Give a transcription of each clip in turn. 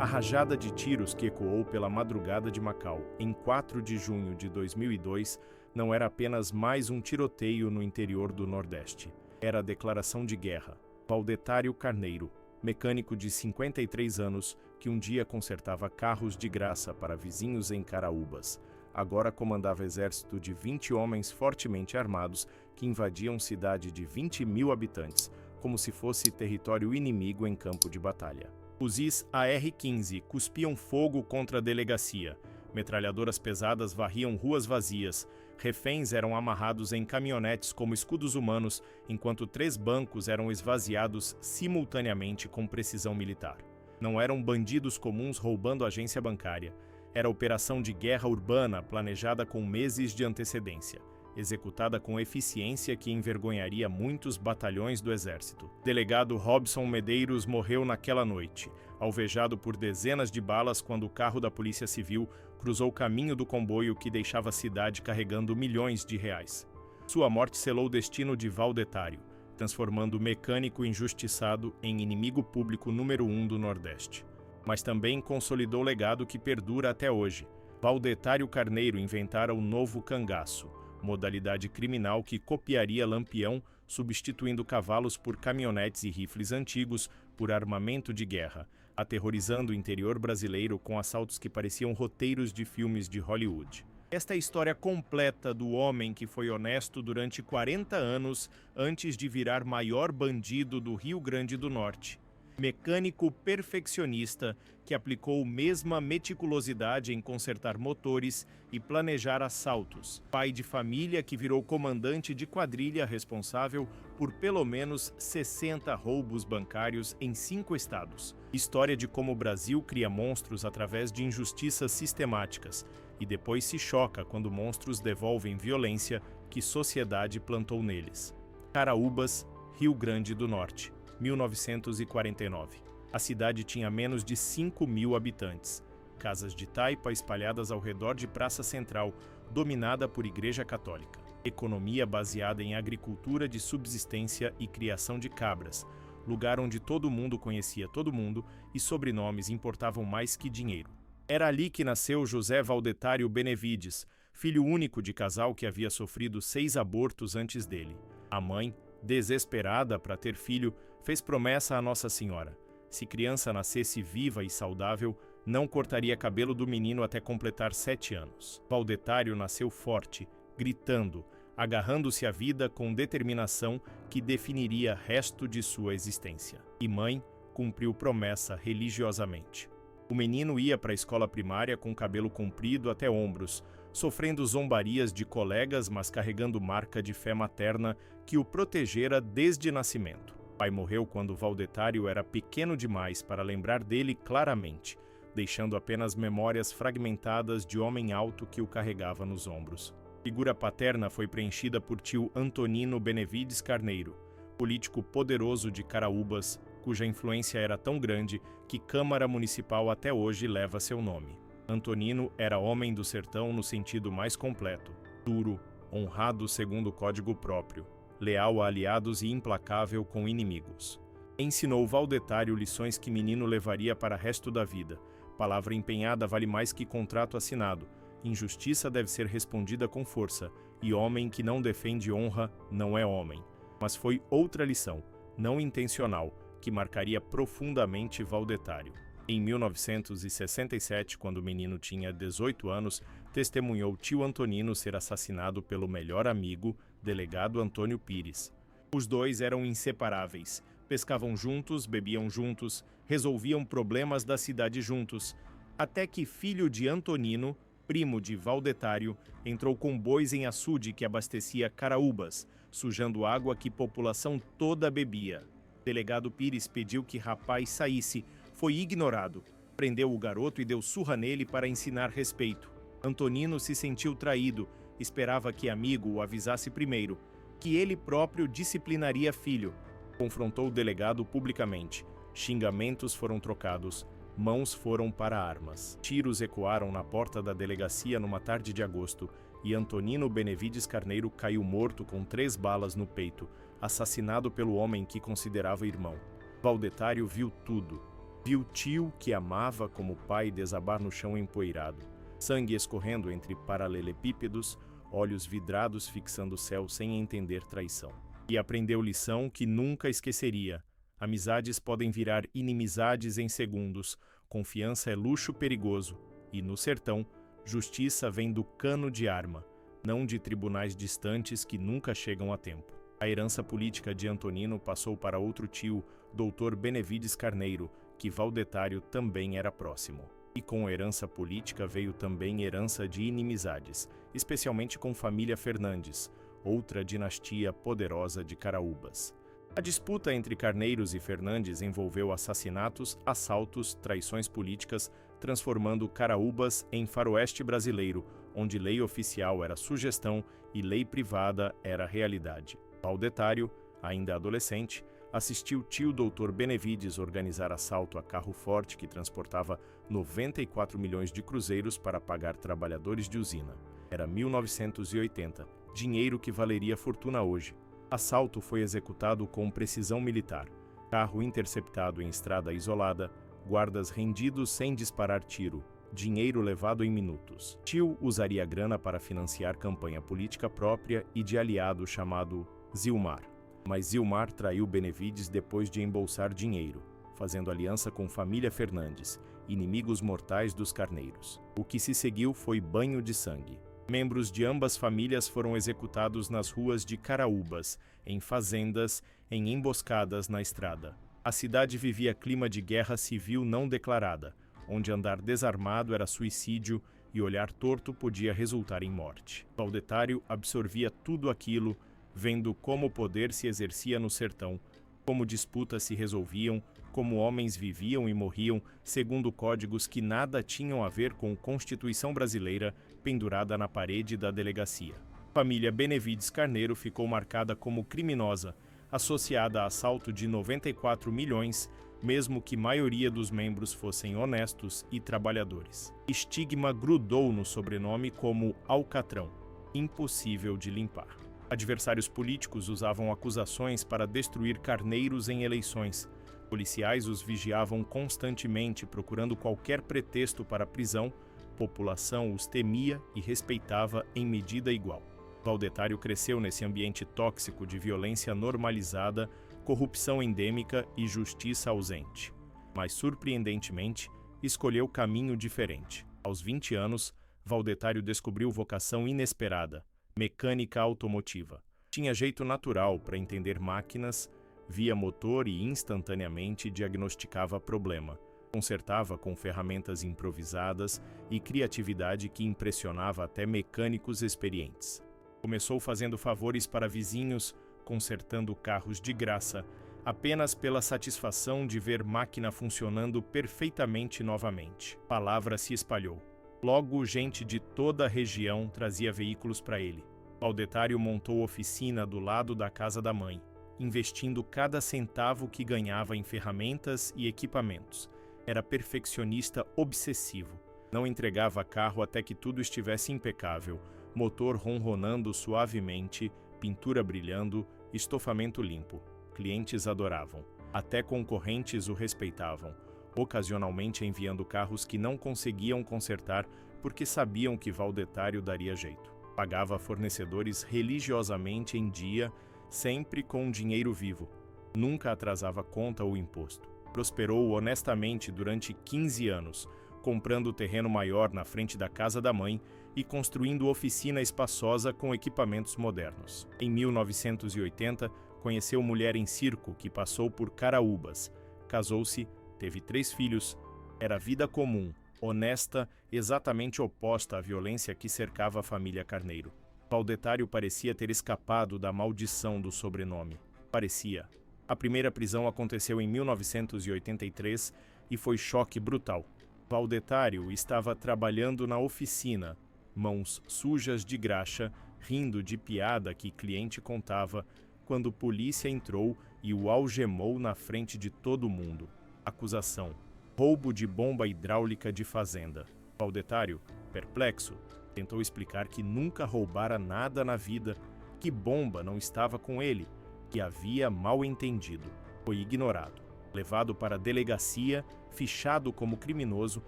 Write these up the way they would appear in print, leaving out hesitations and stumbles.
A rajada de tiros que ecoou pela madrugada de Macau, em 4 de junho de 2002, não era apenas mais um tiroteio no interior do Nordeste. Era a declaração de guerra. Valdetário Carneiro, mecânico de 53 anos, que um dia consertava carros de graça para vizinhos em Caraúbas, agora comandava exército de 20 homens fortemente armados que invadiam cidade de 20 mil habitantes, como se fosse território inimigo em campo de batalha. Fuzis AR-15 cuspiam fogo contra a delegacia. Metralhadoras pesadas varriam ruas vazias. Reféns eram amarrados em caminhonetes como escudos humanos, enquanto 3 bancos eram esvaziados simultaneamente com precisão militar. Não eram bandidos comuns roubando agência bancária. Era operação de guerra urbana planejada com meses de antecedência, executada com eficiência que envergonharia muitos batalhões do Exército. Delegado Robson Medeiros morreu naquela noite, alvejado por dezenas de balas quando o carro da Polícia Civil cruzou o caminho do comboio que deixava a cidade carregando milhões de reais. Sua morte selou o destino de Valdetário, transformando o mecânico injustiçado em inimigo público número 1 do Nordeste. Mas também consolidou o legado que perdura até hoje. Valdetário Carneiro inventara o novo cangaço, modalidade criminal que copiaria Lampião, substituindo cavalos por caminhonetes e rifles antigos por armamento de guerra, aterrorizando o interior brasileiro com assaltos que pareciam roteiros de filmes de Hollywood. Esta é a história completa do homem que foi honesto durante 40 anos antes de virar maior bandido do Rio Grande do Norte. Mecânico perfeccionista que aplicou mesma meticulosidade em consertar motores e planejar assaltos. Pai de família que virou comandante de quadrilha responsável por pelo menos 60 roubos bancários em 5 estados. História de como o Brasil cria monstros através de injustiças sistemáticas e depois se choca quando monstros devolvem violência que sociedade plantou neles. Caraúbas, Rio Grande do Norte. 1949. A cidade tinha menos de 5 mil habitantes. Casas de taipa espalhadas ao redor de Praça Central, dominada por Igreja Católica. Economia baseada em agricultura de subsistência e criação de cabras. Lugar onde todo mundo conhecia todo mundo e sobrenomes importavam mais que dinheiro. Era ali que nasceu José Valdetário Benevides, filho único de casal que havia sofrido 6 abortos antes dele. A mãe, desesperada para ter filho, fez promessa a Nossa Senhora. Se criança nascesse viva e saudável, não cortaria cabelo do menino até completar 7 anos. Valdetário nasceu forte, gritando, agarrando-se à vida com determinação que definiria o resto de sua existência. E mãe cumpriu promessa religiosamente. O menino ia para a escola primária com cabelo comprido até ombros, sofrendo zombarias de colegas, mas carregando marca de fé materna que o protegera desde nascimento. O pai morreu quando Valdetário era pequeno demais para lembrar dele claramente, deixando apenas memórias fragmentadas de homem alto que o carregava nos ombros. A figura paterna foi preenchida por tio Antonino Benevides Carneiro, político poderoso de Caraúbas, cuja influência era tão grande que Câmara Municipal até hoje leva seu nome. Antonino era homem do sertão no sentido mais completo, duro, honrado segundo o código próprio, leal a aliados e implacável com inimigos. Ensinou Valdetário lições que menino levaria para o resto da vida. Palavra empenhada vale mais que contrato assinado. Injustiça deve ser respondida com força, e homem que não defende honra não é homem. Mas foi outra lição, não intencional, que marcaria profundamente Valdetário. Em 1967, quando o menino tinha 18 anos, testemunhou tio Antonino ser assassinado pelo melhor amigo, delegado Antônio Pires. Os dois eram inseparáveis, pescavam juntos, bebiam juntos, resolviam problemas da cidade juntos, até que filho de Antonino, primo de Valdetário, entrou com bois em açude que abastecia Caraúbas, sujando água que população toda bebia. Delegado Pires pediu que rapaz saísse, foi ignorado, prendeu o garoto e deu surra nele para ensinar respeito. Antonino se sentiu traído, esperava que amigo o avisasse primeiro, que ele próprio disciplinaria filho. Confrontou o delegado publicamente. Xingamentos foram trocados, mãos foram para armas. Tiros ecoaram na porta da delegacia numa tarde de agosto e Antonino Benevides Carneiro caiu morto com 3 balas no peito, assassinado pelo homem que considerava irmão. Valdetário viu tudo. Viu tio que amava como pai desabar no chão empoeirado, sangue escorrendo entre paralelepípedos, olhos vidrados fixando o céu sem entender traição. E aprendeu lição que nunca esqueceria. Amizades podem virar inimizades em segundos, confiança é luxo perigoso, e no sertão, justiça vem do cano de arma, não de tribunais distantes que nunca chegam a tempo. A herança política de Antonino passou para outro tio, Dr. Benevides Carneiro, que Valdetário também era próximo. E com a herança política veio também herança de inimizades, especialmente com família Fernandes, outra dinastia poderosa de Caraúbas. A disputa entre Carneiros e Fernandes envolveu assassinatos, assaltos, traições políticas, transformando Caraúbas em faroeste brasileiro, onde lei oficial era sugestão e lei privada era realidade. Valdetário, ainda adolescente, assistiu tio Dr. Benevides organizar assalto a carro forte que transportava 94 milhões de cruzeiros para pagar trabalhadores de usina. Era 1980, dinheiro que valeria fortuna hoje. Assalto foi executado com precisão militar. Carro interceptado em estrada isolada, guardas rendidos sem disparar tiro, dinheiro levado em minutos. Tio usaria a grana para financiar campanha política própria e de aliado chamado Zilmar. Mas Zilmar traiu Benevides depois de embolsar dinheiro, fazendo aliança com família Fernandes, inimigos mortais dos Carneiros. O que se seguiu foi banho de sangue. Membros de ambas famílias foram executados nas ruas de Caraúbas, em fazendas, em emboscadas na estrada. A cidade vivia clima de guerra civil não declarada, onde andar desarmado era suicídio e olhar torto podia resultar em morte. Valdetário absorvia tudo aquilo, vendo como o poder se exercia no sertão, como disputas se resolviam, como homens viviam e morriam segundo códigos que nada tinham a ver com a Constituição brasileira pendurada na parede da delegacia. A família Benevides Carneiro ficou marcada como criminosa, associada a assalto de 94 milhões, mesmo que maioria dos membros fossem honestos e trabalhadores. Estigma grudou no sobrenome como Alcatrão, impossível de limpar. Adversários políticos usavam acusações para destruir Carneiros em eleições. Policiais os vigiavam constantemente, procurando qualquer pretexto para a prisão. População os temia e respeitava em medida igual. Valdetário cresceu nesse ambiente tóxico de violência normalizada, corrupção endêmica e justiça ausente. Mas, surpreendentemente, escolheu caminho diferente. Aos 20 anos, Valdetário descobriu vocação inesperada: mecânica automotiva. Tinha jeito natural para entender máquinas, via motor e instantaneamente diagnosticava problema. Consertava com ferramentas improvisadas e criatividade que impressionava até mecânicos experientes. Começou fazendo favores para vizinhos, consertando carros de graça, apenas pela satisfação de ver máquina funcionando perfeitamente novamente. A palavra se espalhou. Logo, gente de toda a região trazia veículos para ele. Valdetário montou oficina do lado da casa da mãe, investindo cada centavo que ganhava em ferramentas e equipamentos. Era perfeccionista obsessivo. Não entregava carro até que tudo estivesse impecável, motor ronronando suavemente, pintura brilhando, estofamento limpo. Clientes adoravam. Até concorrentes o respeitavam, ocasionalmente enviando carros que não conseguiam consertar porque sabiam que Valdetário daria jeito. Pagava fornecedores religiosamente em dia, sempre com dinheiro vivo. Nunca atrasava conta ou imposto. Prosperou honestamente durante 15 anos, comprando terreno maior na frente da casa da mãe e construindo oficina espaçosa com equipamentos modernos. Em 1980, conheceu mulher em circo que passou por Caraúbas. Casou-se, teve 3 filhos. Era vida comum, honesta, exatamente oposta à violência que cercava a família Carneiro. Valdetário parecia ter escapado da maldição do sobrenome. Parecia. A primeira prisão aconteceu em 1983 e foi choque brutal. Valdetário estava trabalhando na oficina, mãos sujas de graxa, rindo de piada que cliente contava, quando polícia entrou e o algemou na frente de todo mundo. Acusação: roubo de bomba hidráulica de fazenda. Valdetário, perplexo, tentou explicar que nunca roubara nada na vida, que bomba não estava com ele, que havia mal entendido. Foi ignorado. Levado para a delegacia, fichado como criminoso,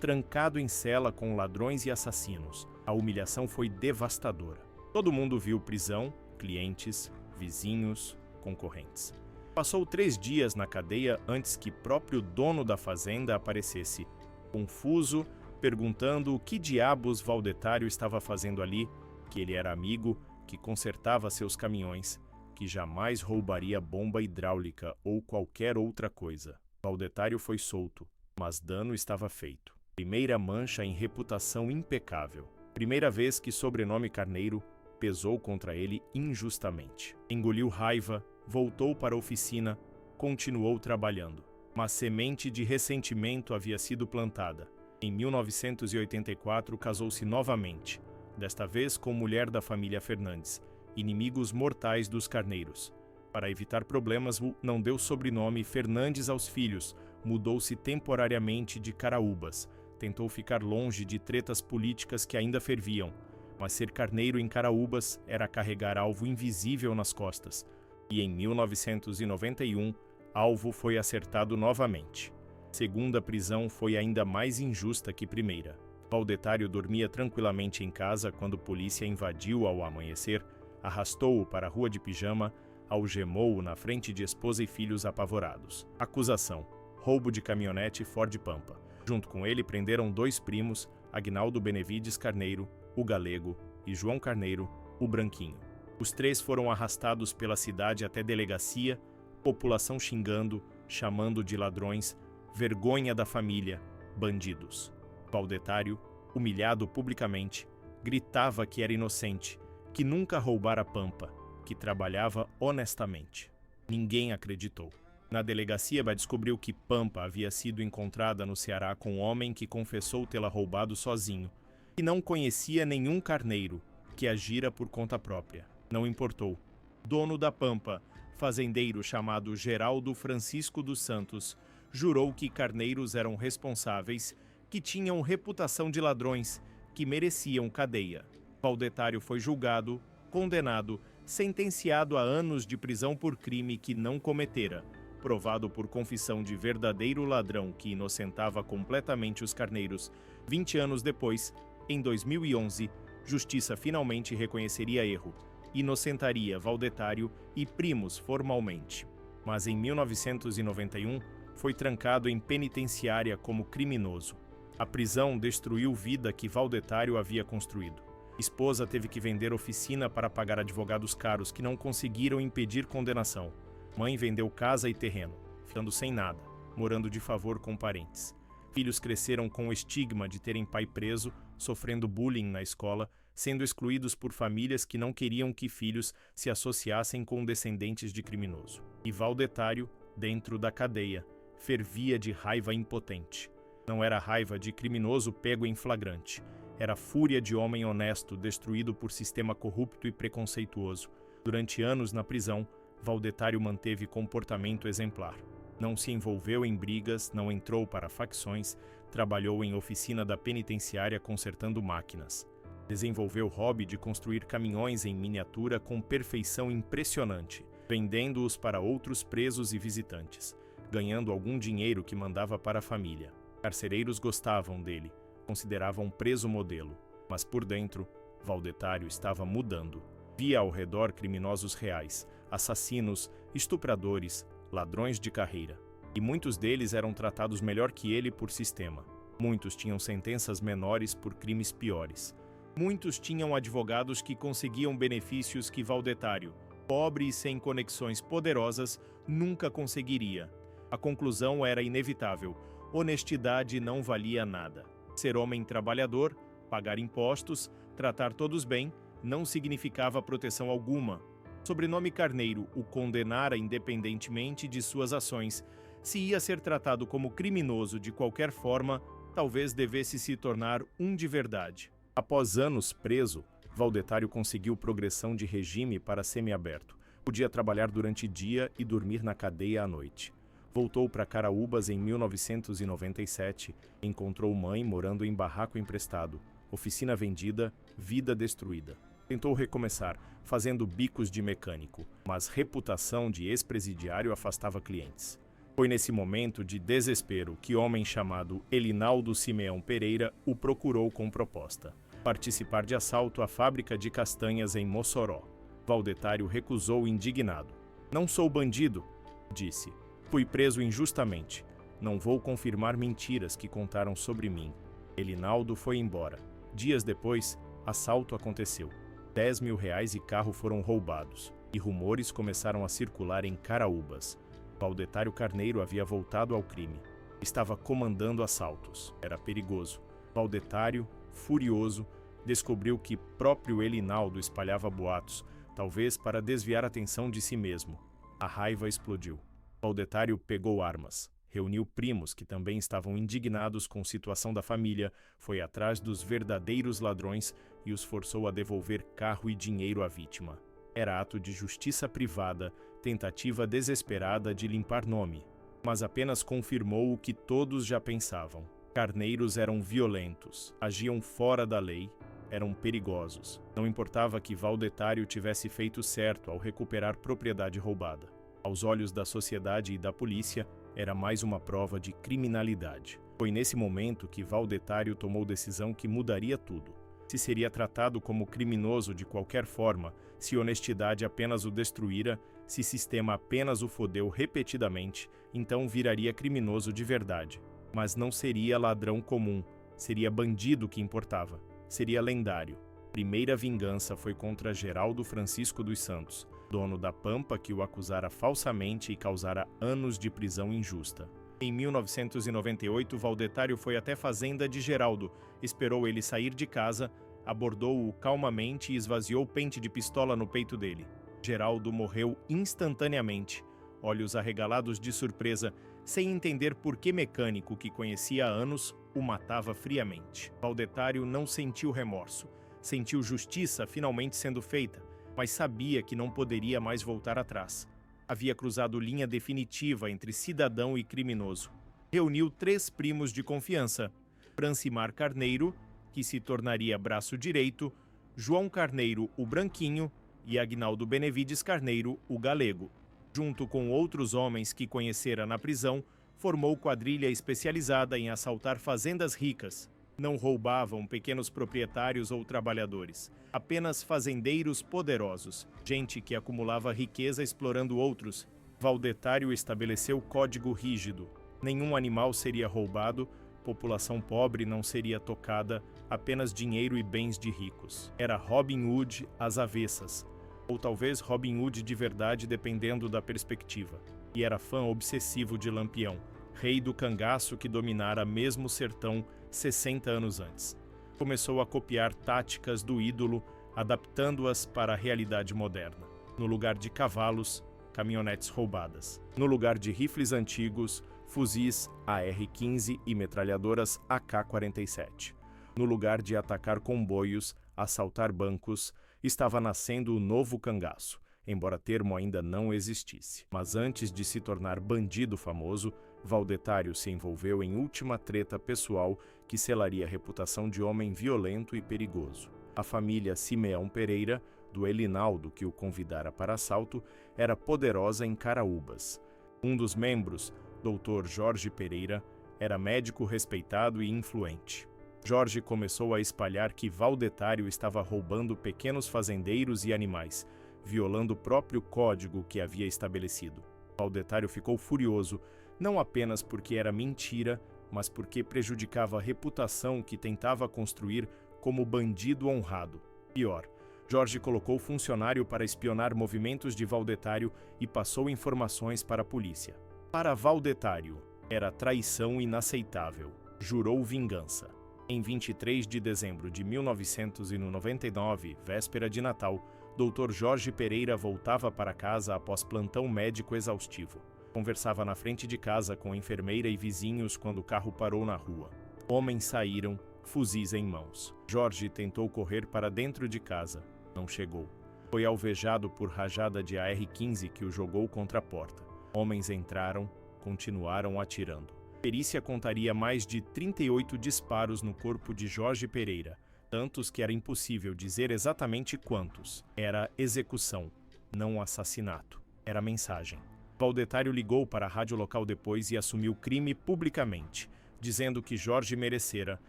trancado em cela com ladrões e assassinos. A humilhação foi devastadora. Todo mundo viu prisão, clientes, vizinhos, concorrentes. Passou 3 dias na cadeia antes que próprio dono da fazenda aparecesse, confuso, perguntando o que diabos Valdetário estava fazendo ali, que ele era amigo, que consertava seus caminhões, que jamais roubaria bomba hidráulica ou qualquer outra coisa. Valdetário foi solto, mas dano estava feito. Primeira mancha em reputação impecável. Primeira vez que sobrenome Carneiro pesou contra ele injustamente. Engoliu raiva, voltou para a oficina, continuou trabalhando. Mas semente de ressentimento havia sido plantada. Em 1984, casou-se novamente, desta vez com mulher da família Fernandes, inimigos mortais dos Carneiros. Para evitar problemas, não deu sobrenome Fernandes aos filhos, mudou-se temporariamente de Caraúbas, tentou ficar longe de tretas políticas que ainda ferviam, mas ser carneiro em Caraúbas era carregar alvo invisível nas costas, e em 1991, alvo foi acertado novamente. Segunda prisão foi ainda mais injusta que primeira. Valdetário dormia tranquilamente em casa quando polícia invadiu ao amanhecer, arrastou-o para a rua de pijama, algemou-o na frente de esposa e filhos apavorados. Acusação: roubo de caminhonete Ford Pampa. Junto com ele prenderam 2 primos, Agnaldo Benevides Carneiro, o Galego, e João Carneiro, o Branquinho. Os 3 foram arrastados pela cidade até delegacia, população xingando, chamando de ladrões, vergonha da família, bandidos. Valdetário, humilhado publicamente, gritava que era inocente, que nunca roubara Pampa, que trabalhava honestamente. Ninguém acreditou. Na delegacia, descobriu que Pampa havia sido encontrada no Ceará com um homem que confessou tê-la roubado sozinho, que não conhecia nenhum carneiro, que agira por conta própria. Não importou. Dono da Pampa, fazendeiro chamado Geraldo Francisco dos Santos, jurou que carneiros eram responsáveis, que tinham reputação de ladrões, que mereciam cadeia. Valdetário foi julgado, condenado, sentenciado a anos de prisão por crime que não cometera, provado por confissão de verdadeiro ladrão que inocentava completamente os carneiros. 20 anos depois, em 2011, Justiça finalmente reconheceria erro, inocentaria Valdetário e primos formalmente. Mas em 1991, foi trancado em penitenciária como criminoso. A prisão destruiu vida que Valdetário havia construído. Esposa teve que vender oficina para pagar advogados caros que não conseguiram impedir condenação. Mãe vendeu casa e terreno, ficando sem nada, morando de favor com parentes. Filhos cresceram com o estigma de terem pai preso, sofrendo bullying na escola, sendo excluídos por famílias que não queriam que filhos se associassem com descendentes de criminoso. E Valdetário, dentro da cadeia, fervia de raiva impotente. Não era raiva de criminoso pego em flagrante. Era fúria de homem honesto destruído por sistema corrupto e preconceituoso. Durante anos na prisão, Valdetário manteve comportamento exemplar. Não se envolveu em brigas, não entrou para facções, trabalhou em oficina da penitenciária consertando máquinas. Desenvolveu o hobby de construir caminhões em miniatura com perfeição impressionante, vendendo-os para outros presos e visitantes, ganhando algum dinheiro que mandava para a família. Carcereiros gostavam dele, consideravam preso modelo, mas por dentro, Valdetário estava mudando. Via ao redor criminosos reais, assassinos, estupradores, ladrões de carreira. E muitos deles eram tratados melhor que ele por sistema. Muitos tinham sentenças menores por crimes piores. Muitos tinham advogados que conseguiam benefícios que Valdetário, pobre e sem conexões poderosas, nunca conseguiria. A conclusão era inevitável: honestidade não valia nada. Ser homem trabalhador, pagar impostos, tratar todos bem, não significava proteção alguma. Sobrenome Carneiro o condenara independentemente de suas ações. Se ia ser tratado como criminoso de qualquer forma, talvez devesse se tornar um de verdade. Após anos preso, Valdetário conseguiu progressão de regime para semiaberto. Podia trabalhar durante dia e dormir na cadeia à noite. Voltou para Caraúbas em 1997, encontrou mãe morando em barraco emprestado, oficina vendida, vida destruída. Tentou recomeçar, fazendo bicos de mecânico, mas reputação de ex-presidiário afastava clientes. Foi nesse momento de desespero que homem chamado Elinaldo Simeão Pereira o procurou com proposta: participar de assalto à fábrica de castanhas em Mossoró. Valdetário recusou indignado. Não sou bandido, disse. Fui preso injustamente. Não vou confirmar mentiras que contaram sobre mim. Elinaldo foi embora. Dias depois, assalto aconteceu. R$ 10.000 e carro foram roubados, e rumores começaram a circular em Caraúbas. Valdetário Carneiro havia voltado ao crime. Estava comandando assaltos. Era perigoso. Valdetário, furioso, descobriu que próprio Elinaldo espalhava boatos, talvez para desviar a atenção de si mesmo. A raiva explodiu. Valdetário pegou armas. Reuniu primos que também estavam indignados com a situação da família, foi atrás dos verdadeiros ladrões e os forçou a devolver carro e dinheiro à vítima. Era ato de justiça privada, tentativa desesperada de limpar nome, mas apenas confirmou o que todos já pensavam. Carneiros eram violentos, agiam fora da lei, eram perigosos. Não importava que Valdetário tivesse feito certo ao recuperar propriedade roubada. Aos olhos da sociedade e da polícia, era mais uma prova de criminalidade. Foi nesse momento que Valdetário tomou decisão que mudaria tudo. Se seria tratado como criminoso de qualquer forma, se honestidade apenas o destruíra, se sistema apenas o fodeu repetidamente, então viraria criminoso de verdade. Mas não seria ladrão comum, seria bandido que importava, seria lendário. Primeira vingança foi contra Geraldo Francisco dos Santos, dono da Pampa que o acusara falsamente e causara anos de prisão injusta. Em 1998, Valdetário foi até a fazenda de Geraldo, esperou ele sair de casa, abordou-o calmamente e esvaziou o pente de pistola no peito dele. Geraldo morreu instantaneamente, olhos arregalados de surpresa, sem entender por que mecânico que conhecia há anos o matava friamente. Valdetário não sentiu remorso, sentiu justiça finalmente sendo feita, mas sabia que não poderia mais voltar atrás. Havia cruzado linha definitiva entre cidadão e criminoso. Reuniu 3 primos de confiança: Francimar Carneiro, que se tornaria braço direito, João Carneiro, o branquinho, e Agnaldo Benevides Carneiro, o galego. Junto com outros homens que conhecera na prisão, formou quadrilha especializada em assaltar fazendas ricas. Não roubavam pequenos proprietários ou trabalhadores, apenas fazendeiros poderosos, gente que acumulava riqueza explorando outros. Valdetário estabeleceu código rígido. Nenhum animal seria roubado, população pobre não seria tocada, apenas dinheiro e bens de ricos. Era Robin Hood às avessas, ou talvez Robin Hood de verdade, dependendo da perspectiva. E era fã obsessivo de Lampião, rei do cangaço que dominara mesmo o sertão 60 anos antes. Começou a copiar táticas do ídolo, adaptando-as para a realidade moderna. No lugar de cavalos, caminhonetes roubadas. No lugar de rifles antigos, fuzis AR-15 e metralhadoras AK-47. No lugar de atacar comboios, assaltar bancos, estava nascendo o novo cangaço, embora termo ainda não existisse. Mas antes de se tornar bandido famoso, Valdetário se envolveu em última treta pessoal que selaria a reputação de homem violento e perigoso. A família Simeão Pereira, do Elinaldo que o convidara para assalto, era poderosa em Caraúbas. Um dos membros, Dr. Jorge Pereira, era médico respeitado e influente. Jorge começou a espalhar que Valdetário estava roubando pequenos fazendeiros e animais, violando o próprio código que havia estabelecido. Valdetário ficou furioso, não apenas porque era mentira, mas porque prejudicava a reputação que tentava construir como bandido honrado. Pior, Jorge colocou funcionário para espionar movimentos de Valdetário e passou informações para a polícia. Para Valdetário, era traição inaceitável. Jurou vingança. Em 23 de dezembro de 1999, véspera de Natal, Dr. Jorge Pereira voltava para casa após plantão médico exaustivo. Conversava na frente de casa com a enfermeira e vizinhos quando o carro parou na rua. Homens saíram, fuzis em mãos. Jorge tentou correr para dentro de casa. Não chegou. Foi alvejado por rajada de AR-15 que o jogou contra a porta. Homens entraram, continuaram atirando. Perícia contaria mais de 38 disparos no corpo de Jorge Pereira, tantos que era impossível dizer exatamente quantos. Era execução, não assassinato. Era mensagem. Valdetário ligou para a rádio local depois e assumiu o crime publicamente, dizendo que Jorge merecera,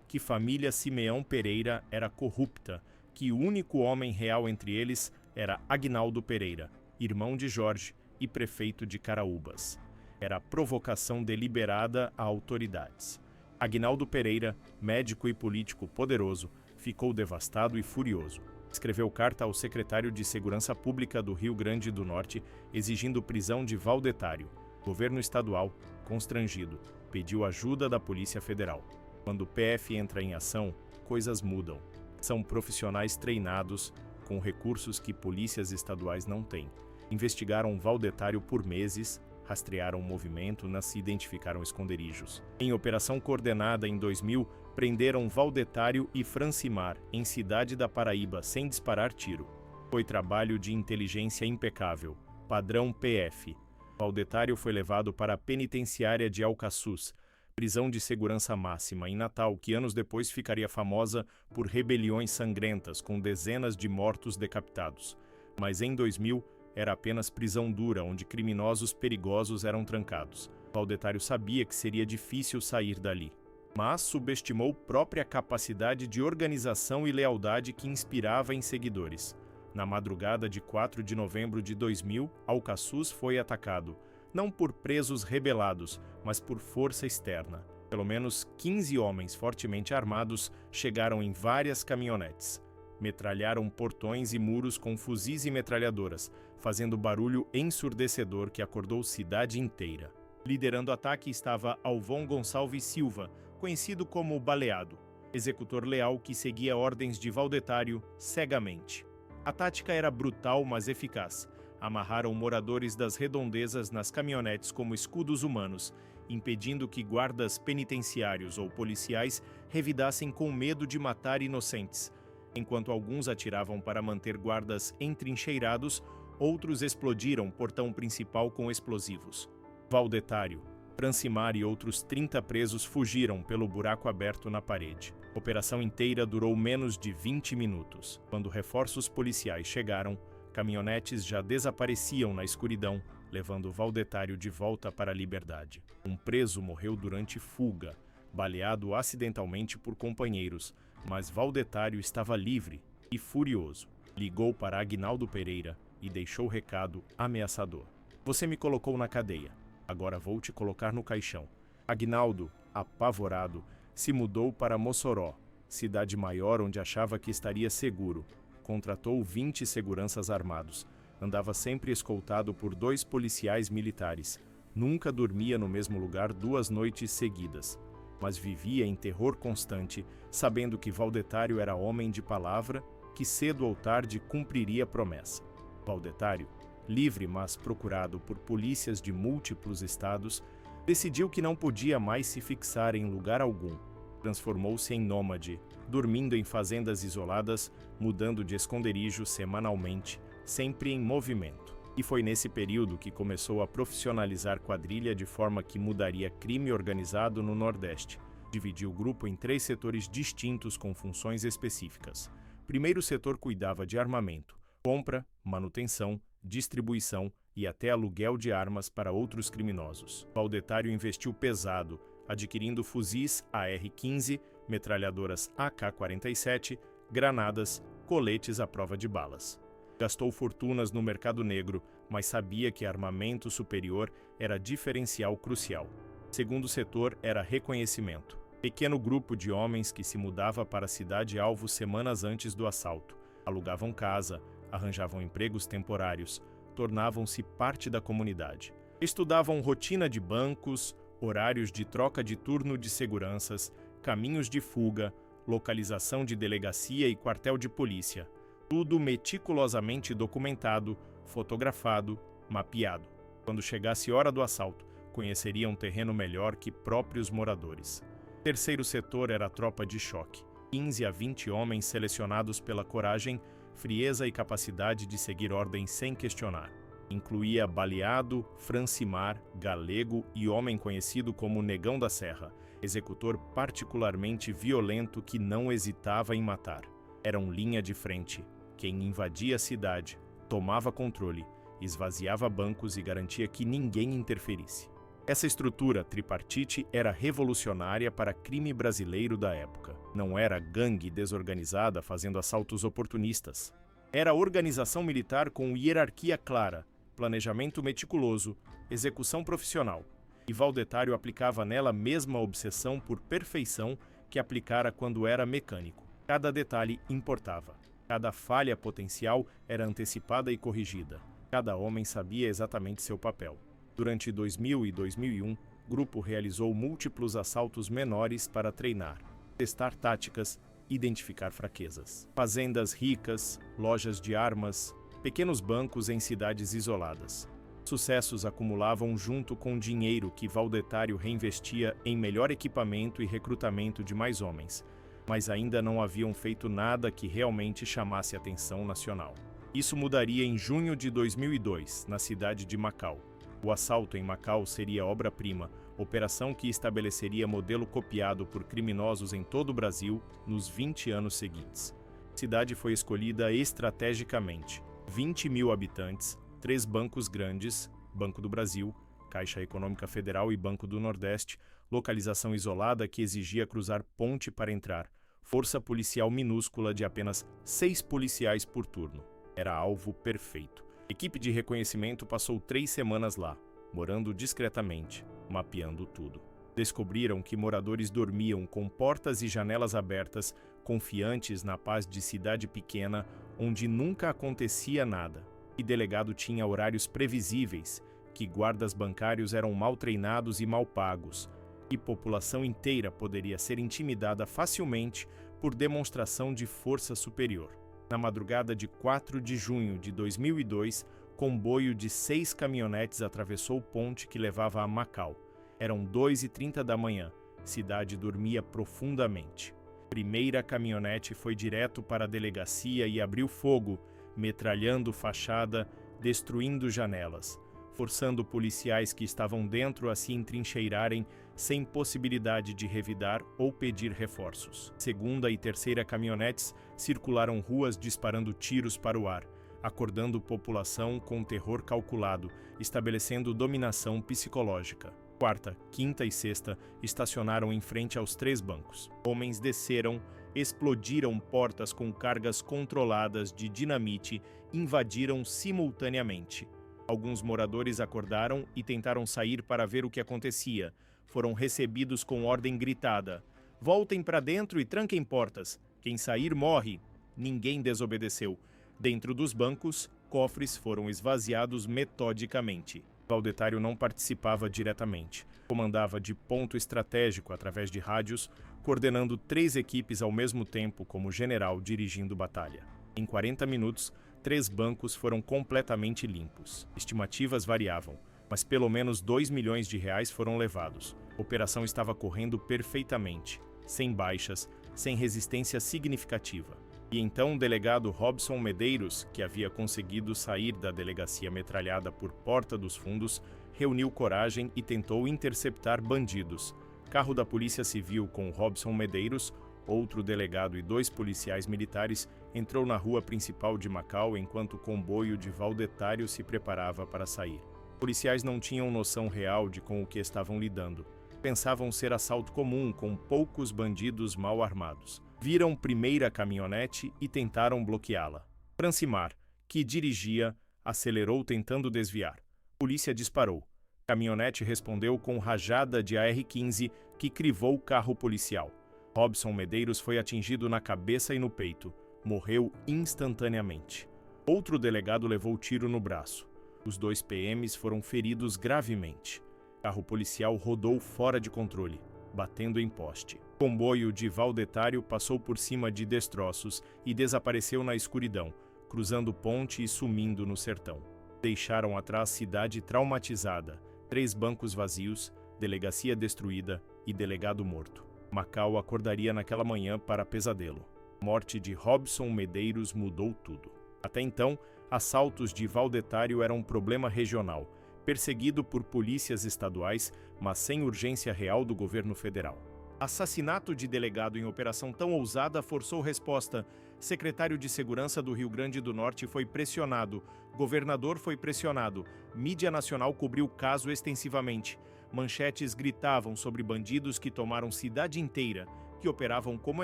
que família Simeão Pereira era corrupta, que o único homem real entre eles era Aguinaldo Pereira, irmão de Jorge e prefeito de Caraúbas. Era provocação deliberada a autoridades. Aguinaldo Pereira, médico e político poderoso, ficou devastado e furioso. Escreveu carta ao secretário de Segurança Pública do Rio Grande do Norte, exigindo prisão de Valdetário. O governo estadual, constrangido, pediu ajuda da Polícia Federal. Quando o PF entra em ação, coisas mudam. São profissionais treinados, com recursos que polícias estaduais não têm. Investigaram Valdetário por meses, rastrearam o movimento, não se identificaram esconderijos. Em operação coordenada em 2000, prenderam Valdetário e Francimar, em Cidade da Paraíba, sem disparar tiro. Foi trabalho de inteligência impecável, padrão PF. Valdetário foi levado para a penitenciária de Alcaçuz, prisão de segurança máxima em Natal, que anos depois ficaria famosa por rebeliões sangrentas, com dezenas de mortos decapitados. Mas em 2000, era apenas prisão dura, onde criminosos perigosos eram trancados. Valdetário sabia que seria difícil sair dali, mas subestimou própria capacidade de organização e lealdade que inspirava em seguidores. Na madrugada de 4 de novembro de 2000, Alcaçuz foi atacado, não por presos rebelados, mas por força externa. Pelo menos 15 homens fortemente armados chegaram em várias caminhonetes. Metralharam portões e muros com fuzis e metralhadoras, fazendo barulho ensurdecedor que acordou cidade inteira. Liderando o ataque estava Alvon Gonçalves Silva, conhecido como Baleado, executor leal que seguia ordens de Valdetário cegamente. A tática era brutal, mas eficaz. Amarraram moradores das redondezas nas caminhonetes como escudos humanos, impedindo que guardas penitenciários ou policiais revidassem com medo de matar inocentes. Enquanto alguns atiravam para manter guardas entrincheirados, outros explodiram o portão principal com explosivos. Valdetário, Francimar e outros 30 presos fugiram pelo buraco aberto na parede. A operação inteira durou menos de 20 minutos. Quando reforços policiais chegaram, caminhonetes já desapareciam na escuridão, levando Valdetário de volta para a liberdade. Um preso morreu durante fuga, baleado acidentalmente por companheiros, mas Valdetário estava livre e furioso. Ligou para Aguinaldo Pereira e deixou recado ameaçador. Você me colocou na cadeia, agora vou te colocar no caixão. Aguinaldo, apavorado, se mudou para Mossoró, cidade maior onde achava que estaria seguro. Contratou 20 seguranças armados. Andava sempre escoltado por 2 policiais militares. Nunca dormia no mesmo lugar 2 noites seguidas. Mas vivia em terror constante, sabendo que Valdetário era homem de palavra, que cedo ou tarde cumpriria a promessa. Valdetário, livre mas procurado por polícias de múltiplos estados, decidiu que não podia mais se fixar em lugar algum. Transformou-se em nômade, dormindo em fazendas isoladas, mudando de esconderijo semanalmente, sempre em movimento. E foi nesse período que começou a profissionalizar quadrilha de forma que mudaria crime organizado no Nordeste. Dividiu o grupo em 3 setores distintos com funções específicas. Primeiro setor cuidava de armamento, compra, manutenção, distribuição e até aluguel de armas para outros criminosos. Valdetário investiu pesado, adquirindo fuzis AR-15, metralhadoras AK-47, granadas, coletes à prova de balas. Gastou fortunas no mercado negro, mas sabia que armamento superior era diferencial crucial. Segundo setor era reconhecimento. Pequeno grupo de homens que se mudava para a cidade-alvo semanas antes do assalto. Alugavam casa, arranjavam empregos temporários, tornavam-se parte da comunidade. Estudavam rotina de bancos, horários de troca de turno de seguranças, caminhos de fuga, localização de delegacia e quartel de polícia. Tudo meticulosamente documentado, fotografado, mapeado. Quando chegasse hora do assalto, conheceriam um terreno melhor que próprios moradores. Terceiro setor era a tropa de choque. 15 a 20 homens selecionados pela coragem, frieza e capacidade de seguir ordens sem questionar. Incluía Baleado, Francimar, Galego e homem conhecido como Negão da Serra, executor particularmente violento que não hesitava em matar. Eram linha de frente. Quem invadia a cidade, tomava controle esvaziava bancos e garantia que ninguém interferisse. Essa estrutura tripartite era revolucionária para crime brasileiro da época. Não era gangue desorganizada fazendo assaltos oportunistas. Era organização militar com hierarquia clara, planejamento meticuloso, execução profissional. E Valdetário aplicava nela a mesma obsessão por perfeição que aplicara quando era mecânico. Cada detalhe importava. Cada falha potencial era antecipada e corrigida. Cada homem sabia exatamente seu papel. Durante 2000 e 2001, o grupo realizou múltiplos assaltos menores para treinar, testar táticas, identificar fraquezas. Fazendas ricas, lojas de armas, pequenos bancos em cidades isoladas. Sucessos acumulavam junto com dinheiro que Valdetário reinvestia em melhor equipamento e recrutamento de mais homens, mas ainda não haviam feito nada que realmente chamasse a atenção nacional. Isso mudaria em junho de 2002, na cidade de Macau. O assalto em Macau seria obra-prima, operação que estabeleceria modelo copiado por criminosos em todo o Brasil nos 20 anos seguintes. A cidade foi escolhida estrategicamente. 20 mil habitantes, 3 bancos grandes, Banco do Brasil, Caixa Econômica Federal e Banco do Nordeste, localização isolada que exigia cruzar ponte para entrar, força policial minúscula de apenas 6 policiais por turno. Era alvo perfeito. A equipe de reconhecimento passou 3 semanas lá, morando discretamente, mapeando tudo. Descobriram que moradores dormiam com portas e janelas abertas, confiantes na paz de cidade pequena, onde nunca acontecia nada. Que delegado tinha horários previsíveis, que guardas bancários eram mal treinados e mal pagos, e população inteira poderia ser intimidada facilmente por demonstração de força superior. Na madrugada de 4 de junho de 2002, comboio de 6 caminhonetes atravessou o ponte que levava a Macau. Eram 2h30 da manhã. Cidade dormia profundamente. Primeira caminhonete foi direto para a delegacia e abriu fogo, metralhando fachada, destruindo janelas, forçando policiais que estavam dentro a se entrincheirarem sem possibilidade de revidar ou pedir reforços. Segunda e terceira caminhonetes circularam ruas disparando tiros para o ar, acordando população com terror calculado, estabelecendo dominação psicológica. Quarta, quinta e sexta estacionaram em frente aos 3 bancos. Homens desceram, explodiram portas com cargas controladas de dinamite, invadiram simultaneamente. Alguns moradores acordaram e tentaram sair para ver o que acontecia. Foram recebidos com ordem gritada: voltem para dentro e tranquem portas. Quem sair morre. Ninguém desobedeceu. Dentro dos bancos, cofres foram esvaziados metodicamente. Valdetário não participava diretamente. Comandava de ponto estratégico através de rádios, coordenando 3 equipes ao mesmo tempo como general dirigindo batalha. Em 40 minutos, 3 bancos foram completamente limpos. Estimativas variavam, mas pelo menos R$2 milhões foram levados. A operação estava correndo perfeitamente, sem baixas, sem resistência significativa. E então o delegado Robson Medeiros, que havia conseguido sair da delegacia metralhada por Porta dos Fundos, reuniu coragem e tentou interceptar bandidos. Carro da Polícia Civil com Robson Medeiros, outro delegado e 2 policiais militares, entrou na rua principal de Macau enquanto o comboio de Valdetário se preparava para sair. Policiais não tinham noção real de com o que estavam lidando. Pensavam ser assalto comum com poucos bandidos mal armados. Viram primeira caminhonete e tentaram bloqueá-la. Francimar, que dirigia, acelerou tentando desviar. Polícia disparou. Caminhonete respondeu com rajada de AR-15 que crivou o carro policial. Robson Medeiros foi atingido na cabeça e no peito. Morreu instantaneamente. Outro delegado levou tiro no braço. Os 2 PMs foram feridos gravemente. Carro policial rodou fora de controle, batendo em poste. Comboio de Valdetário passou por cima de destroços e desapareceu na escuridão, cruzando ponte e sumindo no sertão. Deixaram atrás cidade traumatizada, 3 bancos vazios, delegacia destruída e delegado morto. Macau acordaria naquela manhã para pesadelo. A morte de Robson Medeiros mudou tudo. Até então, assaltos de Valdetário eram um problema regional, perseguido por polícias estaduais, mas sem urgência real do governo federal. Assassinato de delegado em operação tão ousada forçou resposta. Secretário de Segurança do Rio Grande do Norte foi pressionado. Governador foi pressionado. Mídia nacional cobriu o caso extensivamente. Manchetes gritavam sobre bandidos que tomaram cidade inteira, que operavam como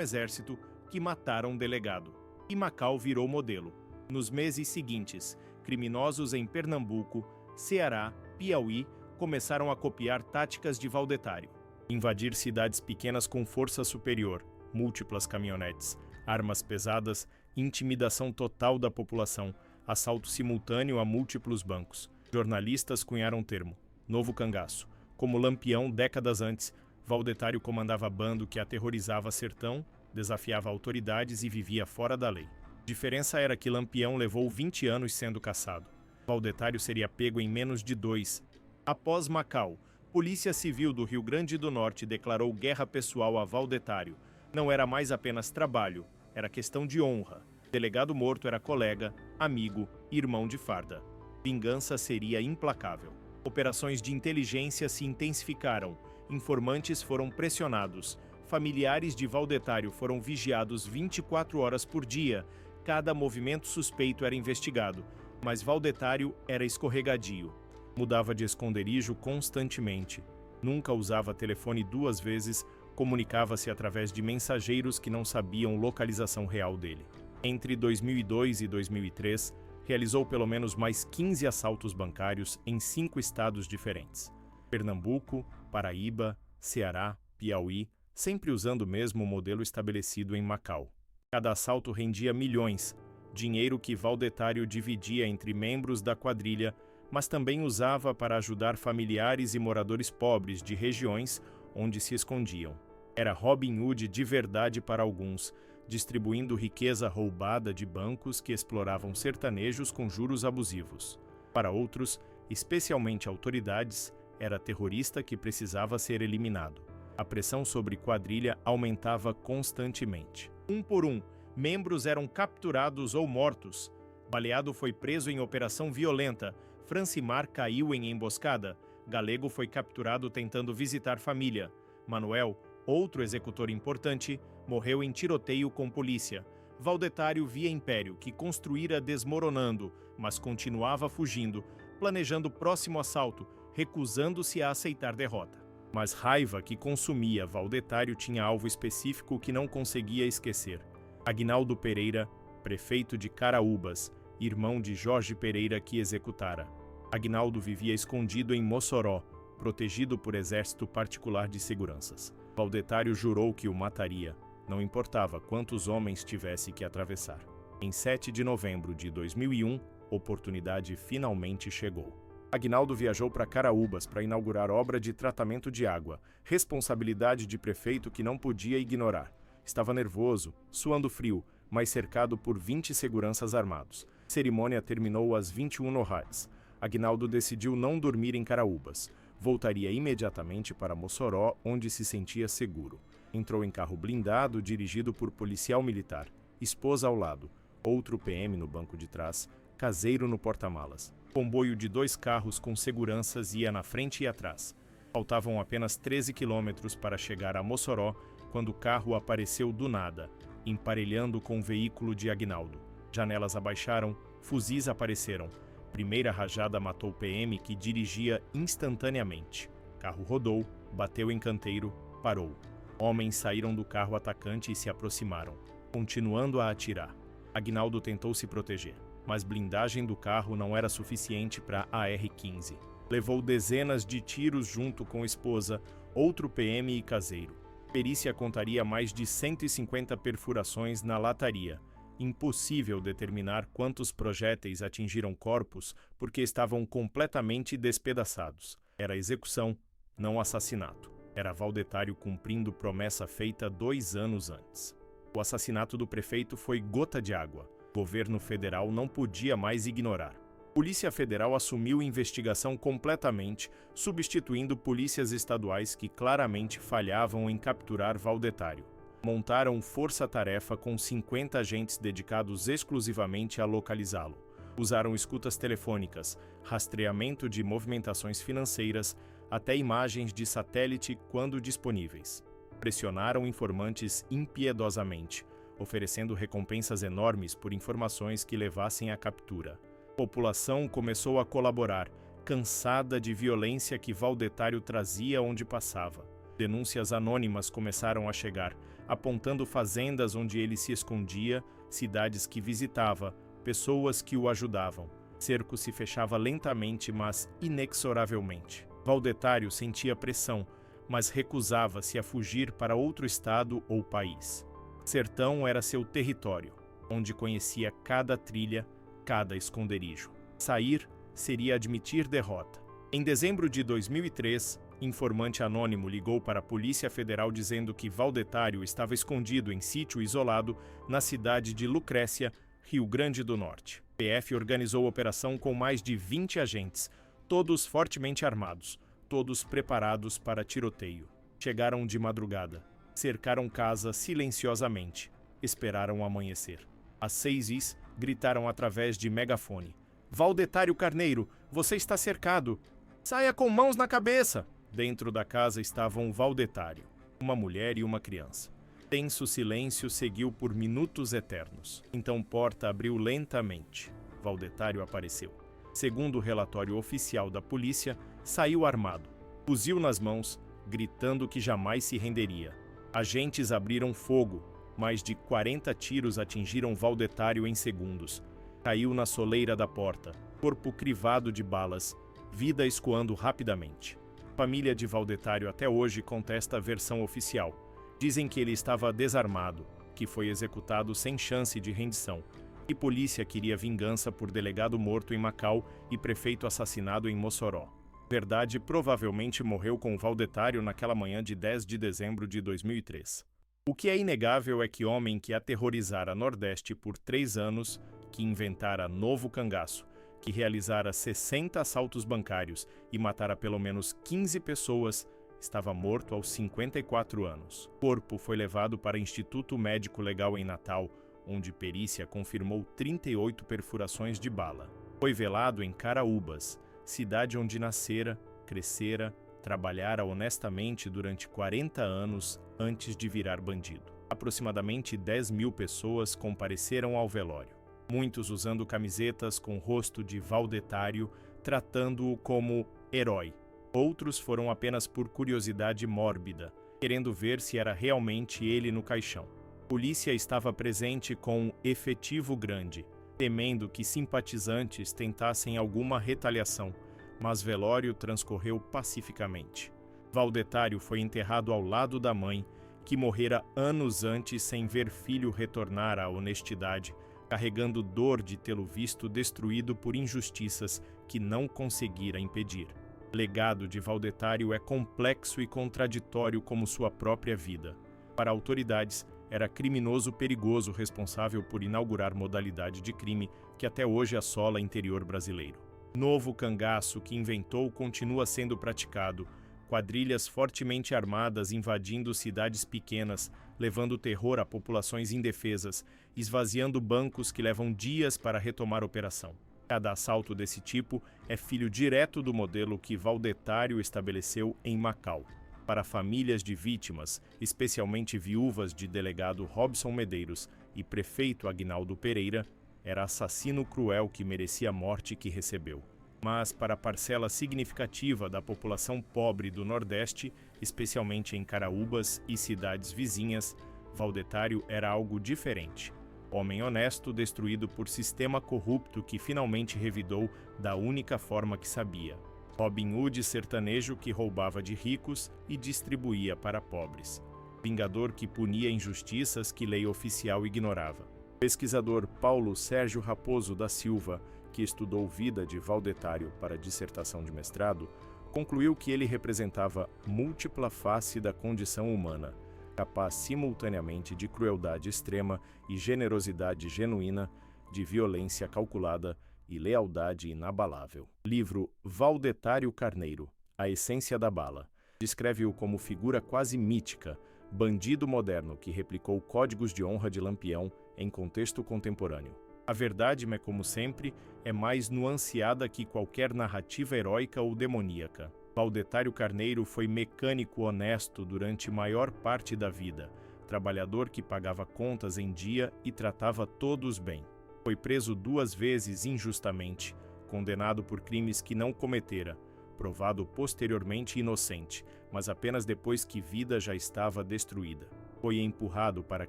exército, que mataram delegado. E Macau virou modelo. Nos meses seguintes, criminosos em Pernambuco, Ceará, Piauí começaram a copiar táticas de Valdetário. Invadir cidades pequenas com força superior, múltiplas caminhonetes, armas pesadas, intimidação total da população, assalto simultâneo a múltiplos bancos. Jornalistas cunharam termo, novo cangaço. Como Lampião, décadas antes, Valdetário comandava bando que aterrorizava sertão, desafiava autoridades e vivia fora da lei. Diferença era que Lampião levou 20 anos sendo caçado. Valdetário seria pego em menos de 2. Após Macau, Polícia Civil do Rio Grande do Norte declarou guerra pessoal a Valdetário. Não era mais apenas trabalho, era questão de honra. Delegado morto era colega, amigo, irmão de farda. Vingança seria implacável. Operações de inteligência se intensificaram. Informantes foram pressionados. Familiares de Valdetário foram vigiados 24 horas por dia. Cada movimento suspeito era investigado. Mas Valdetário era escorregadio. Mudava de esconderijo constantemente. Nunca usava telefone 2 vezes, comunicava-se através de mensageiros que não sabiam localização real dele. Entre 2002 e 2003, realizou pelo menos mais 15 assaltos bancários em 5 estados diferentes. Pernambuco, Paraíba, Ceará, Piauí, sempre usando o mesmo modelo estabelecido em Macau. Cada assalto rendia milhões, dinheiro que Valdetário dividia entre membros da quadrilha, mas também usava para ajudar familiares e moradores pobres de regiões onde se escondiam. Era Robin Hood de verdade para alguns, distribuindo riqueza roubada de bancos que exploravam sertanejos com juros abusivos. Para outros, especialmente autoridades, era terrorista que precisava ser eliminado. A pressão sobre quadrilha aumentava constantemente. Um por um, membros eram capturados ou mortos. Baleado foi preso em operação violenta. Francimar caiu em emboscada. Galego foi capturado tentando visitar família. Manuel, outro executor importante, morreu em tiroteio com polícia. Valdetário via império que construíra desmoronando, mas continuava fugindo, planejando próximo assalto, recusando-se a aceitar derrota. Mas raiva que consumia Valdetário tinha alvo específico que não conseguia esquecer. Aguinaldo Pereira, prefeito de Caraúbas, irmão de Jorge Pereira que executara. Aguinaldo vivia escondido em Mossoró, protegido por exército particular de seguranças. Valdetário jurou que o mataria, não importava quantos homens tivesse que atravessar. Em 7 de novembro de 2001, oportunidade finalmente chegou. Aguinaldo viajou para Caraúbas para inaugurar obra de tratamento de água, responsabilidade de prefeito que não podia ignorar. Estava nervoso, suando frio, mas cercado por 20 seguranças armados. Cerimônia terminou às 21 horas. Aguinaldo decidiu não dormir em Caraúbas. Voltaria imediatamente para Mossoró, onde se sentia seguro. Entrou em carro blindado, dirigido por policial militar. Esposa ao lado, outro PM no banco de trás, caseiro no porta-malas. Comboio de 2 carros com seguranças ia na frente e atrás. Faltavam apenas 13 quilômetros para chegar a Mossoró, quando o carro apareceu do nada, emparelhando com o veículo de Aguinaldo. Janelas abaixaram, fuzis apareceram. Primeira rajada matou o PM, que dirigia instantaneamente. Carro rodou, bateu em canteiro, parou. Homens saíram do carro atacante e se aproximaram, continuando a atirar. Aguinaldo tentou se proteger, mas blindagem do carro não era suficiente para a AR-15. Levou dezenas de tiros junto com esposa, outro PM e caseiro. Perícia contaria mais de 150 perfurações na lataria. Impossível determinar quantos projéteis atingiram corpos porque estavam completamente despedaçados. Era execução, não assassinato. Era Valdetário cumprindo promessa feita 2 anos antes. O assassinato do prefeito foi gota de água. O governo federal não podia mais ignorar. Polícia Federal assumiu investigação completamente, substituindo polícias estaduais que claramente falhavam em capturar Valdetário. Montaram força-tarefa com 50 agentes dedicados exclusivamente a localizá-lo. Usaram escutas telefônicas, rastreamento de movimentações financeiras, até imagens de satélite quando disponíveis. Pressionaram informantes impiedosamente, oferecendo recompensas enormes por informações que levassem à captura. A população começou a colaborar, cansada de violência que Valdetário trazia onde passava. Denúncias anônimas começaram a chegar, apontando fazendas onde ele se escondia, cidades que visitava, pessoas que o ajudavam. O cerco se fechava lentamente, mas inexoravelmente. Valdetário sentia pressão, mas recusava-se a fugir para outro estado ou país. Sertão era seu território, onde conhecia cada trilha, cada esconderijo. Sair seria admitir derrota. Em dezembro de 2003, informante anônimo ligou para a Polícia Federal dizendo que Valdetário estava escondido em sítio isolado na cidade de Lucrécia, Rio Grande do Norte. A PF organizou a operação com mais de 20 agentes, todos fortemente armados, todos preparados para tiroteio. Chegaram de madrugada, cercaram casa silenciosamente, esperaram o amanhecer. Às 6h, gritaram através de megafone: "Valdetário Carneiro, você está cercado! Saia com mãos na cabeça!" Dentro da casa estavam Valdetário, uma mulher e uma criança. Tenso silêncio seguiu por minutos eternos. Então porta abriu lentamente. Valdetário apareceu. Segundo o relatório oficial da polícia, saiu armado, fuzil nas mãos, gritando que jamais se renderia. Agentes abriram fogo. Mais de 40 tiros atingiram Valdetário em segundos. Caiu na soleira da porta, corpo crivado de balas, vida escoando rapidamente. A família de Valdetário até hoje contesta a versão oficial. Dizem que ele estava desarmado, que foi executado sem chance de rendição, e polícia queria vingança por delegado morto em Macau e prefeito assassinado em Mossoró. Verdade, provavelmente morreu com Valdetário naquela manhã de 10 de dezembro de 2003. O que é inegável é que homem que aterrorizara Nordeste por 3 anos, que inventara novo cangaço, que realizara 60 assaltos bancários e matara pelo menos 15 pessoas, estava morto aos 54 anos. O corpo foi levado para o Instituto Médico Legal em Natal, onde perícia confirmou 38 perfurações de bala. Foi velado em Caraúbas, cidade onde nascera, crescera, trabalhara honestamente durante 40 anos antes de virar bandido. Aproximadamente 10.000 pessoas compareceram ao velório, muitos usando camisetas com o rosto de Valdetário, tratando-o como herói. Outros foram apenas por curiosidade mórbida, querendo ver se era realmente ele no caixão. A polícia estava presente com um efetivo grande, temendo que simpatizantes tentassem alguma retaliação, mas velório transcorreu pacificamente. Valdetário foi enterrado ao lado da mãe, que morrera anos antes sem ver filho retornar à honestidade, carregando dor de tê-lo visto destruído por injustiças que não conseguira impedir. O legado de Valdetário é complexo e contraditório como sua própria vida. Para autoridades, era criminoso perigoso responsável por inaugurar modalidade de crime que até hoje assola o interior brasileiro. Novo cangaço que inventou continua sendo praticado, quadrilhas fortemente armadas invadindo cidades pequenas, levando terror a populações indefesas, esvaziando bancos que levam dias para retomar a operação. Cada assalto desse tipo é filho direto do modelo que Valdetário estabeleceu em Macau. Para famílias de vítimas, especialmente viúvas de delegado Robson Medeiros e prefeito Aguinaldo Pereira, era assassino cruel que merecia a morte que recebeu. Mas para parcela significativa da população pobre do Nordeste, especialmente em Caraúbas e cidades vizinhas, Valdetário era algo diferente. Homem honesto destruído por sistema corrupto que finalmente revidou da única forma que sabia. Robin Hood sertanejo que roubava de ricos e distribuía para pobres. Vingador que punia injustiças que lei oficial ignorava. O pesquisador Paulo Sérgio Raposo da Silva, que estudou vida de Valdetário para a dissertação de mestrado, concluiu que ele representava múltipla face da condição humana, capaz simultaneamente de crueldade extrema e generosidade genuína, de violência calculada e lealdade inabalável. Livro Valdetário Carneiro, A Essência da Bala, descreve-o como figura quase mítica, bandido moderno que replicou códigos de honra de Lampião em contexto contemporâneo. A verdade, como sempre, é mais nuanceada que qualquer narrativa heróica ou demoníaca. Valdetário Carneiro foi mecânico honesto durante maior parte da vida, trabalhador que pagava contas em dia e tratava todos bem. Foi preso 2 vezes injustamente, condenado por crimes que não cometera, provado posteriormente inocente, mas apenas depois que vida já estava destruída. Foi empurrado para a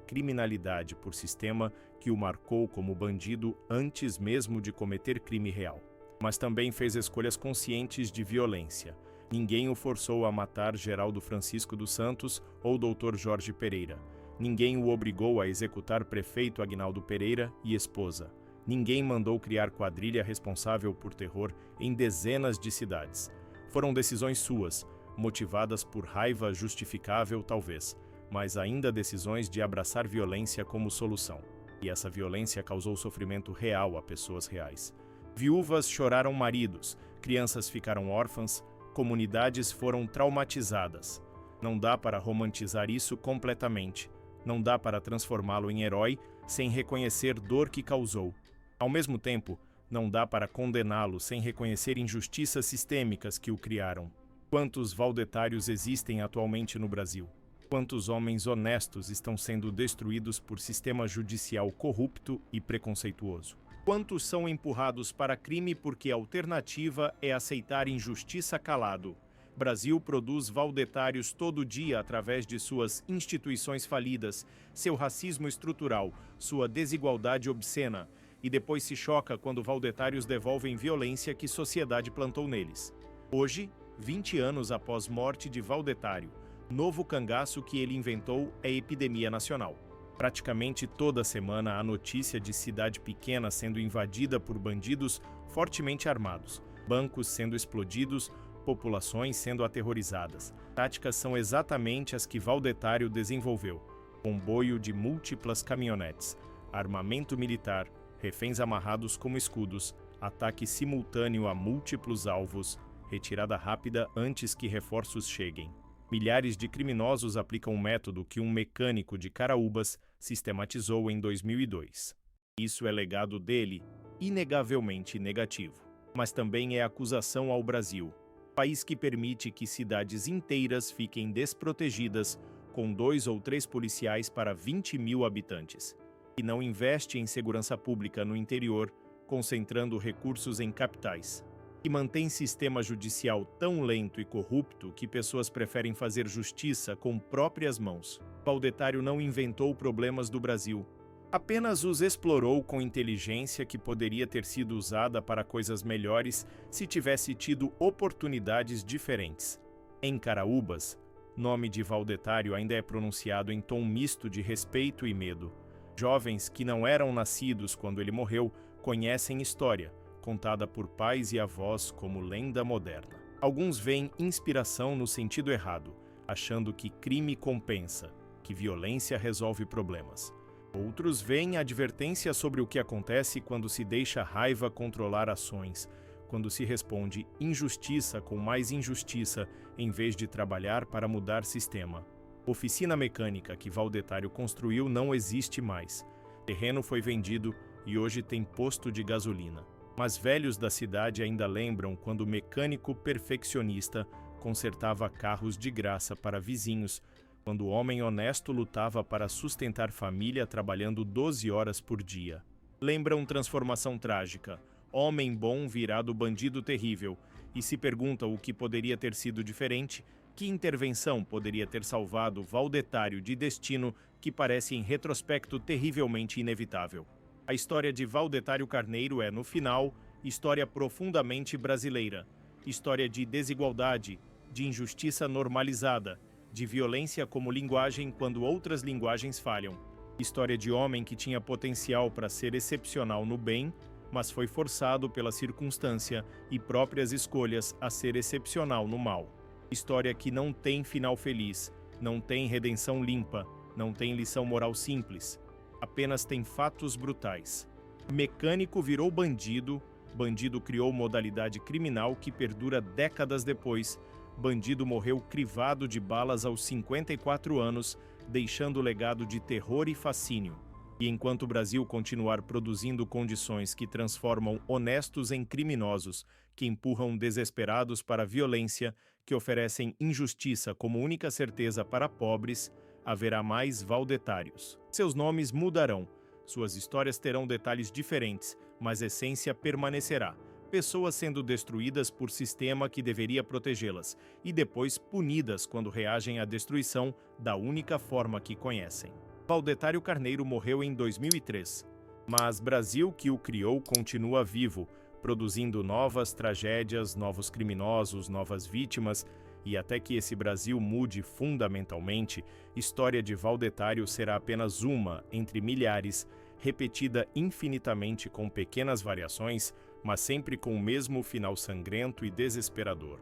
criminalidade por sistema que o marcou como bandido antes mesmo de cometer crime real. Mas também fez escolhas conscientes de violência. Ninguém o forçou a matar Geraldo Francisco dos Santos ou Dr. Jorge Pereira. Ninguém o obrigou a executar prefeito Aguinaldo Pereira e esposa. Ninguém mandou criar quadrilha responsável por terror em dezenas de cidades. Foram decisões suas, motivadas por raiva justificável talvez, mas ainda decisões de abraçar violência como solução. E essa violência causou sofrimento real a pessoas reais. Viúvas choraram maridos, crianças ficaram órfãs, comunidades foram traumatizadas. Não dá para romantizar isso completamente. Não dá para transformá-lo em herói sem reconhecer dor que causou. Ao mesmo tempo, não dá para condená-lo sem reconhecer injustiças sistêmicas que o criaram. Quantos valdetários existem atualmente no Brasil? Quantos homens honestos estão sendo destruídos por sistema judicial corrupto e preconceituoso? Quantos são empurrados para crime porque a alternativa é aceitar injustiça calado? Brasil produz valdetários todo dia através de suas instituições falidas, seu racismo estrutural, sua desigualdade obscena, e depois se choca quando valdetários devolvem violência que sociedade plantou neles. Hoje, 20 anos após morte de valdetário, novo cangaço que ele inventou é epidemia nacional. Praticamente toda semana há notícia de cidade pequena sendo invadida por bandidos fortemente armados, bancos sendo explodidos, populações sendo aterrorizadas. Táticas são exatamente as que Valdetário desenvolveu: comboio de múltiplas caminhonetes, armamento militar, reféns amarrados como escudos, ataque simultâneo a múltiplos alvos, retirada rápida antes que reforços cheguem. Milhares de criminosos aplicam um método que um mecânico de Caraúbas sistematizou em 2002. Isso é legado dele, inegavelmente negativo. Mas também é acusação ao Brasil, país que permite que cidades inteiras fiquem desprotegidas com 2 ou 3 policiais para 20 mil habitantes, e não investe em segurança pública no interior, concentrando recursos em capitais, e mantém sistema judicial tão lento e corrupto que pessoas preferem fazer justiça com próprias mãos. Valdetário não inventou problemas do Brasil, apenas os explorou com inteligência que poderia ter sido usada para coisas melhores se tivesse tido oportunidades diferentes. Em Caraúbas, nome de Valdetário ainda é pronunciado em tom misto de respeito e medo. Jovens que não eram nascidos quando ele morreu conhecem história, contada por pais e avós como lenda moderna. Alguns veem inspiração no sentido errado, achando que crime compensa, que violência resolve problemas. Outros veem advertência sobre o que acontece quando se deixa raiva controlar ações, quando se responde injustiça com mais injustiça em vez de trabalhar para mudar sistema. Oficina mecânica que Valdetário construiu não existe mais. Terreno foi vendido e hoje tem posto de gasolina. Mas velhos da cidade ainda lembram quando o mecânico perfeccionista consertava carros de graça para vizinhos, quando o homem honesto lutava para sustentar família trabalhando 12 horas por dia. Lembram transformação trágica, homem bom virado bandido terrível, e se perguntam o que poderia ter sido diferente, que intervenção poderia ter salvado Valdetário de destino que parece em retrospecto terrivelmente inevitável. A história de Valdetário Carneiro é, no final, história profundamente brasileira. História de desigualdade, de injustiça normalizada, de violência como linguagem quando outras linguagens falham. História de homem que tinha potencial para ser excepcional no bem, mas foi forçado pela circunstância e próprias escolhas a ser excepcional no mal. História que não tem final feliz, não tem redenção limpa, não tem lição moral simples. Apenas tem fatos brutais. Mecânico virou bandido, bandido criou modalidade criminal que perdura décadas depois, bandido morreu crivado de balas aos 54 anos, deixando legado de terror e fascínio. E enquanto o Brasil continuar produzindo condições que transformam honestos em criminosos, que empurram desesperados para a violência, que oferecem injustiça como única certeza para pobres, haverá mais valdetários. Seus nomes mudarão, suas histórias terão detalhes diferentes, mas a essência permanecerá. Pessoas sendo destruídas por sistema que deveria protegê-las, e depois punidas quando reagem à destruição da única forma que conhecem. Valdetário Carneiro morreu em 2003, mas Brasil que o criou continua vivo, produzindo novas tragédias, novos criminosos, novas vítimas, e até que esse Brasil mude fundamentalmente, história de Valdetário será apenas uma entre milhares, repetida infinitamente com pequenas variações, mas sempre com o mesmo final sangrento e desesperador.